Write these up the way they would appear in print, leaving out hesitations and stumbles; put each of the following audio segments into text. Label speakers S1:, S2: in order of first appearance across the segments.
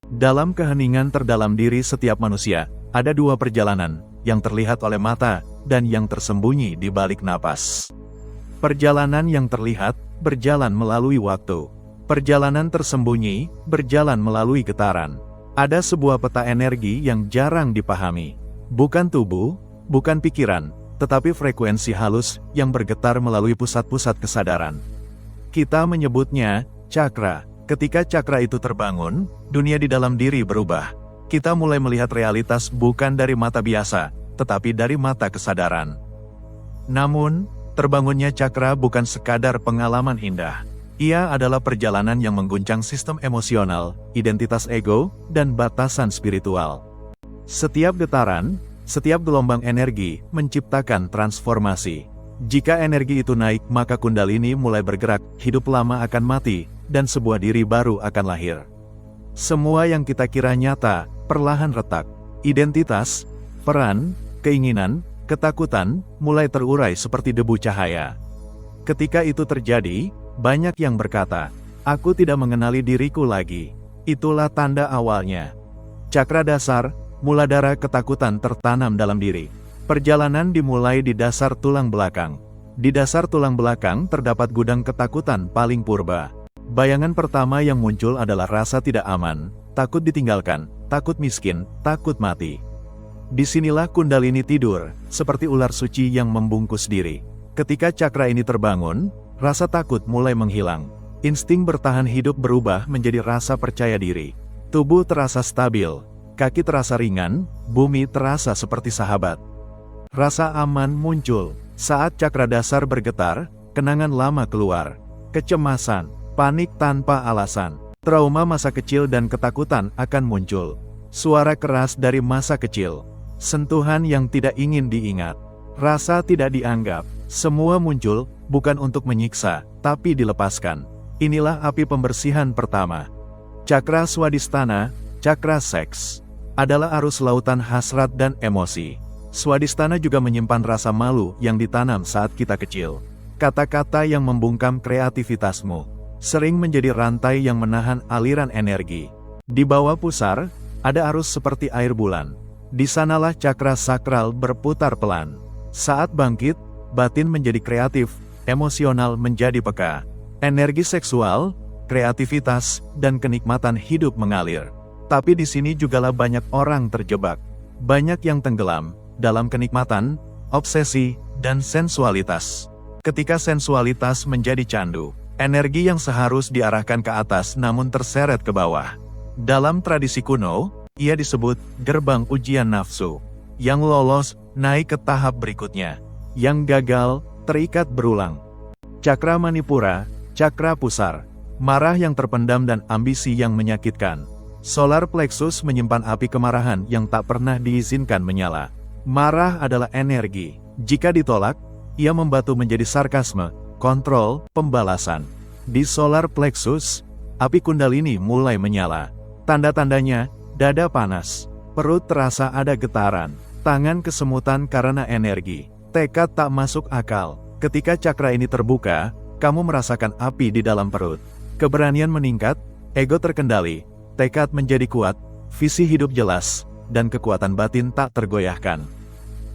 S1: Dalam keheningan terdalam diri setiap manusia, ada dua perjalanan, yang terlihat oleh mata, dan yang tersembunyi di balik napas. Perjalanan yang terlihat, berjalan melalui waktu. Perjalanan tersembunyi, berjalan melalui getaran. Ada sebuah peta energi yang jarang dipahami. Bukan tubuh, bukan pikiran, tetapi frekuensi halus yang bergetar melalui pusat-pusat kesadaran. Kita menyebutnya cakra. Ketika cakra itu terbangun, dunia di dalam diri berubah. Kita mulai melihat realitas bukan dari mata biasa, tetapi dari mata kesadaran. Namun, terbangunnya cakra bukan sekadar pengalaman indah. Ia adalah perjalanan yang mengguncang sistem emosional, identitas ego, dan batasan spiritual. Setiap getaran, setiap gelombang energi, menciptakan transformasi. Jika energi itu naik, maka kundalini mulai bergerak, hidup lama akan mati, dan sebuah diri baru akan lahir. Semua yang kita kira nyata, perlahan retak. Identitas, peran, keinginan, ketakutan, mulai terurai seperti debu cahaya. Ketika itu terjadi, banyak yang berkata, "Aku tidak mengenali diriku lagi." Itulah tanda awalnya. Cakra dasar, muladhara ketakutan tertanam dalam diri. Perjalanan dimulai di dasar tulang belakang. Di dasar tulang belakang terdapat gudang ketakutan paling purba. Bayangan pertama yang muncul adalah rasa tidak aman, takut ditinggalkan, takut miskin, takut mati. Disinilah kundalini tidur, seperti ular suci yang membungkus diri. Ketika cakra ini terbangun, rasa takut mulai menghilang. Insting bertahan hidup berubah menjadi rasa percaya diri. Tubuh terasa stabil, kaki terasa ringan, bumi terasa seperti sahabat. Rasa aman muncul. Saat cakra dasar bergetar, kenangan lama keluar. Kecemasan, panik tanpa alasan, trauma masa kecil dan ketakutan akan muncul. Suara keras dari masa kecil, sentuhan yang tidak ingin diingat, rasa tidak dianggap, semua muncul, bukan untuk menyiksa, tapi dilepaskan. Inilah api pembersihan pertama. Cakra swadhisthana, cakra seks, adalah arus lautan hasrat dan emosi. Swadhisthana juga menyimpan rasa malu yang ditanam saat kita kecil. Kata-kata yang membungkam kreativitasmu sering menjadi rantai yang menahan aliran energi. Di bawah pusar, ada arus seperti air bulan. Di sanalah cakra sakral berputar pelan. Saat bangkit, batin menjadi kreatif, emosional menjadi peka. Energi seksual, kreativitas, dan kenikmatan hidup mengalir. Tapi di sini jugalah banyak orang terjebak. Banyak yang tenggelam dalam kenikmatan, obsesi, dan sensualitas. Ketika sensualitas menjadi candu, energi yang seharus diarahkan ke atas namun terseret ke bawah. Dalam tradisi kuno, ia disebut gerbang ujian nafsu. Yang lolos, naik ke tahap berikutnya. Yang gagal, terikat berulang. Cakra manipura, cakra pusar, marah yang terpendam dan ambisi yang menyakitkan. Solar plexus menyimpan api kemarahan yang tak pernah diizinkan menyala. Marah adalah energi. Jika ditolak, ia membatu menjadi sarkasme, kontrol, pembalasan. Di solar plexus, api kundalini mulai menyala. Tanda-tandanya, dada panas, perut terasa ada getaran, tangan kesemutan karena energi, tekad tak masuk akal. Ketika cakra ini terbuka, kamu merasakan api di dalam perut. Keberanian meningkat, ego terkendali, tekad menjadi kuat, visi hidup jelas, dan kekuatan batin tak tergoyahkan.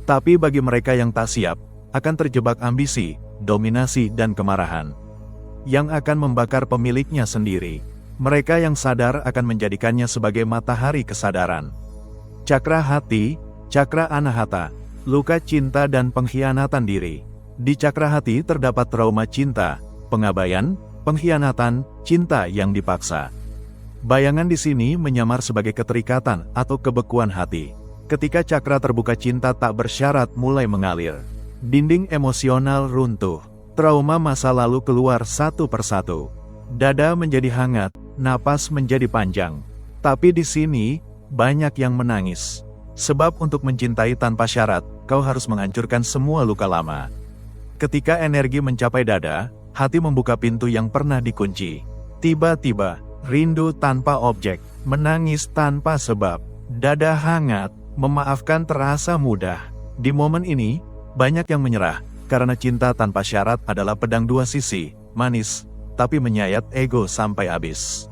S1: Tapi bagi mereka yang tak siap, akan terjebak ambisi, dominasi dan kemarahan yang akan membakar pemiliknya sendiri. Mereka yang sadar akan menjadikannya sebagai matahari kesadaran. Cakra hati, cakra anahata, luka cinta dan pengkhianatan diri. Di cakra hati terdapat trauma cinta, pengabaian, pengkhianatan, cinta yang dipaksa. Bayangan di sini menyamar sebagai keterikatan atau kebekuan hati. Ketika cakra terbuka, cinta tak bersyarat mulai mengalir. Dinding emosional runtuh. Trauma masa lalu keluar satu persatu. Dada menjadi hangat, napas menjadi panjang. Tapi di sini, banyak yang menangis. Sebab untuk mencintai tanpa syarat, kau harus menghancurkan semua luka lama. Ketika energi mencapai dada, hati membuka pintu yang pernah dikunci. Tiba-tiba, rindu tanpa objek, menangis tanpa sebab. Dada hangat, memaafkan terasa mudah. Di momen ini, banyak yang menyerah. Karena cinta tanpa syarat adalah pedang dua sisi, manis, tapi menyayat ego sampai habis.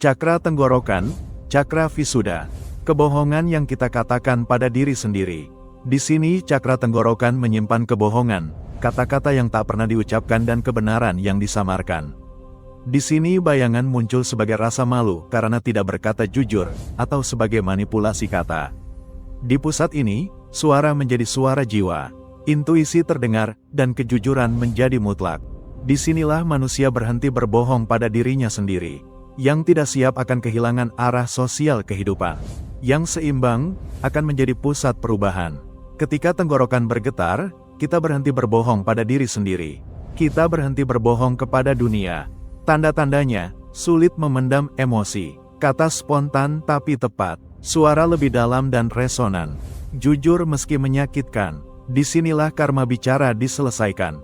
S1: Cakra tenggorokan, Cakra Visuddha, kebohongan yang kita katakan pada diri sendiri. Di sini cakra tenggorokan menyimpan kebohongan, kata-kata yang tak pernah diucapkan dan kebenaran yang disamarkan. Di sini bayangan muncul sebagai rasa malu karena tidak berkata jujur, atau sebagai manipulasi kata. Di pusat ini, suara menjadi suara jiwa, intuisi terdengar, dan kejujuran menjadi mutlak. Disinilah manusia berhenti berbohong pada dirinya sendiri. Yang tidak siap akan kehilangan arah sosial kehidupan. Yang seimbang, akan menjadi pusat perubahan. Ketika tenggorokan bergetar, kita berhenti berbohong pada diri sendiri. Kita berhenti berbohong kepada dunia. Tanda-tandanya, sulit memendam emosi. Kata spontan tapi tepat. Suara lebih dalam dan resonan. Jujur meski menyakitkan. Disinilah karma bicara diselesaikan.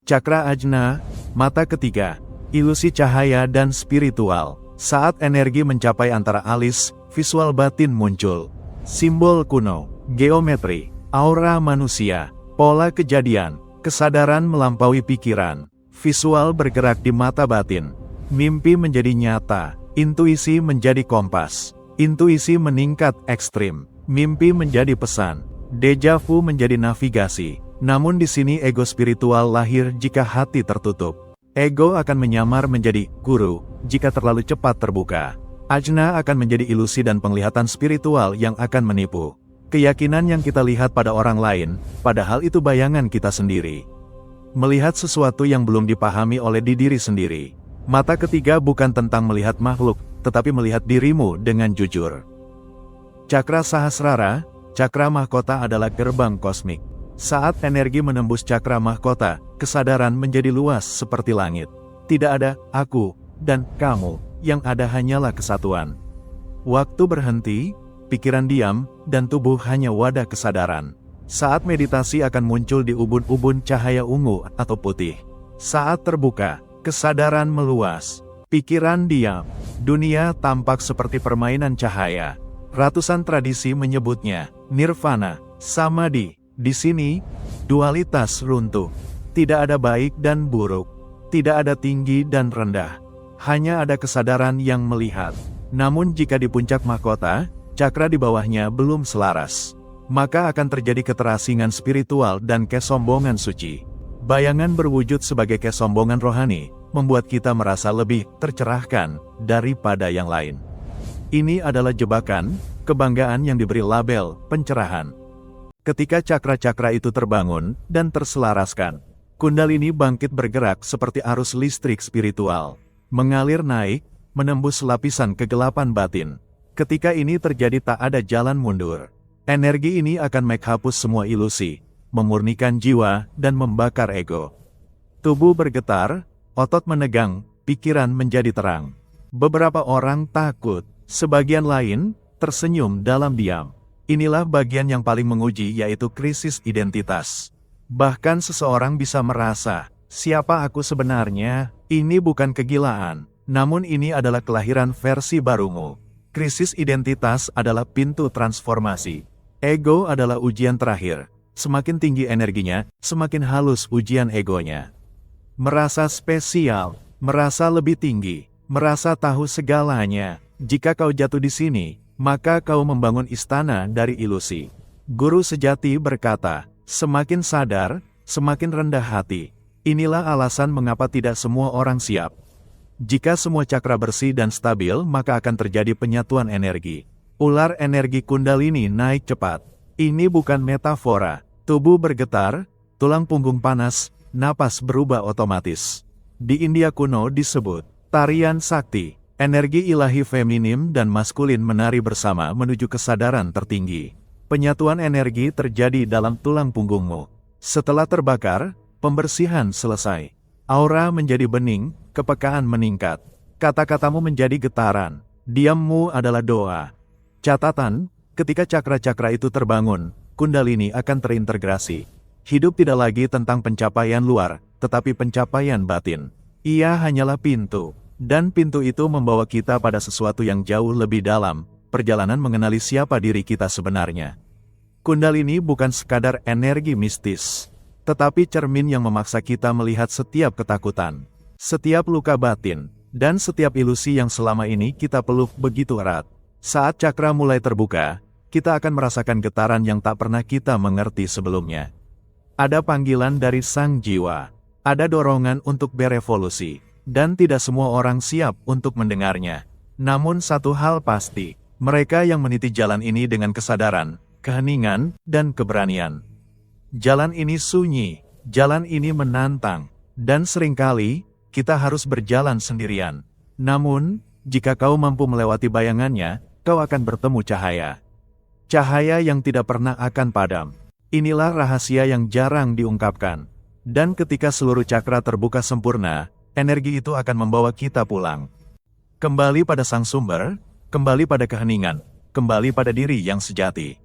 S1: Cakra Ajna, mata ketiga. Ilusi cahaya dan spiritual. Saat energi mencapai antara alis, visual batin muncul. Simbol kuno, geometri, aura manusia, pola kejadian, kesadaran melampaui pikiran. Visual bergerak di mata batin. Mimpi menjadi nyata, intuisi menjadi kompas. Intuisi meningkat ekstrim, mimpi menjadi pesan. Deja vu menjadi navigasi. Namun di sini ego spiritual lahir jika hati tertutup. Ego akan menyamar menjadi guru jika terlalu cepat terbuka. Ajna akan menjadi ilusi dan penglihatan spiritual yang akan menipu. Keyakinan yang kita lihat pada orang lain, padahal itu bayangan kita sendiri. Melihat sesuatu yang belum dipahami oleh diri sendiri. Mata ketiga bukan tentang melihat makhluk, tetapi melihat dirimu dengan jujur. Cakra Sahasrara, cakra mahkota adalah gerbang kosmik. Saat energi menembus cakra mahkota, kesadaran menjadi luas seperti langit. Tidak ada aku dan kamu, yang ada hanyalah kesatuan. Waktu berhenti, pikiran diam, dan tubuh hanya wadah kesadaran. Saat meditasi akan muncul di ubun-ubun cahaya ungu atau putih. Saat terbuka, kesadaran meluas, pikiran diam. Dunia tampak seperti permainan cahaya. Ratusan tradisi menyebutnya nirvana, samadhi. Di sini, dualitas runtuh. Tidak ada baik dan buruk. Tidak ada tinggi dan rendah. Hanya ada kesadaran yang melihat. Namun jika di puncak mahkota, cakra di bawahnya belum selaras. Maka akan terjadi keterasingan spiritual dan kesombongan suci. Bayangan berwujud sebagai kesombongan rohani, membuat kita merasa lebih tercerahkan daripada yang lain. Ini adalah jebakan, kebanggaan yang diberi label pencerahan. Ketika cakra-cakra itu terbangun dan terselaraskan, Kundalini bangkit bergerak seperti arus listrik spiritual, mengalir naik, menembus lapisan kegelapan batin. Ketika ini terjadi tak ada jalan mundur. Energi ini akan menghapus semua ilusi, memurnikan jiwa, dan membakar ego. Tubuh bergetar, otot menegang, pikiran menjadi terang. Beberapa orang takut, sebagian lain tersenyum dalam diam. Inilah bagian yang paling menguji, yaitu krisis identitas. Bahkan seseorang bisa merasa, siapa aku sebenarnya? Ini bukan kegilaan, namun ini adalah kelahiran versi barumu. Krisis identitas adalah pintu transformasi. Ego adalah ujian terakhir. Semakin tinggi energinya, semakin halus ujian egonya. Merasa spesial, merasa lebih tinggi, merasa tahu segalanya. Jika kau jatuh di sini, maka kau membangun istana dari ilusi. Guru sejati berkata, semakin sadar, semakin rendah hati. Inilah alasan mengapa tidak semua orang siap. Jika semua cakra bersih dan stabil, maka akan terjadi penyatuan energi. Ular energi Kundalini naik cepat. Ini bukan metafora. Tubuh bergetar, tulang punggung panas, napas berubah otomatis. Di India kuno disebut tarian sakti. Energi ilahi feminim dan maskulin menari bersama menuju kesadaran tertinggi. Penyatuan energi terjadi dalam tulang punggungmu. Setelah terbakar, pembersihan selesai. Aura menjadi bening, kepekaan meningkat. Kata-katamu menjadi getaran. Diammu adalah doa. Catatan, ketika cakra-cakra itu terbangun, Kundalini akan terintegrasi. Hidup tidak lagi tentang pencapaian luar, tetapi pencapaian batin. Ia hanyalah pintu. Dan pintu itu membawa kita pada sesuatu yang jauh lebih dalam, perjalanan mengenali siapa diri kita sebenarnya. Kundalini bukan sekadar energi mistis, tetapi cermin yang memaksa kita melihat setiap ketakutan, setiap luka batin, dan setiap ilusi yang selama ini kita peluk begitu erat. Saat cakra mulai terbuka, kita akan merasakan getaran yang tak pernah kita mengerti sebelumnya. Ada panggilan dari sang jiwa, ada dorongan untuk berevolusi, dan tidak semua orang siap untuk mendengarnya. Namun satu hal pasti, mereka yang meniti jalan ini dengan kesadaran, keheningan, dan keberanian. Jalan ini sunyi, jalan ini menantang, dan seringkali, kita harus berjalan sendirian. Namun, jika kau mampu melewati bayangannya, kau akan bertemu cahaya. Cahaya yang tidak pernah akan padam. Inilah rahasia yang jarang diungkapkan. Dan ketika seluruh cakra terbuka sempurna, energi itu akan membawa kita pulang. Kembali pada sang sumber, kembali pada keheningan, kembali pada diri yang sejati.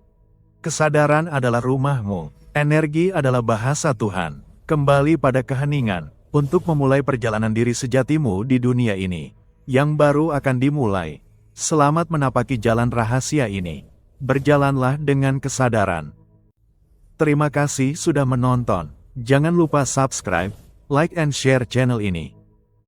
S1: Kesadaran adalah rumahmu, energi adalah bahasa Tuhan. Kembali pada keheningan, untuk memulai perjalanan diri sejatimu di dunia ini. Yang baru akan dimulai. Selamat menapaki jalan rahasia ini. Berjalanlah dengan kesadaran. Terima kasih sudah menonton. Jangan lupa subscribe, like and share channel ini.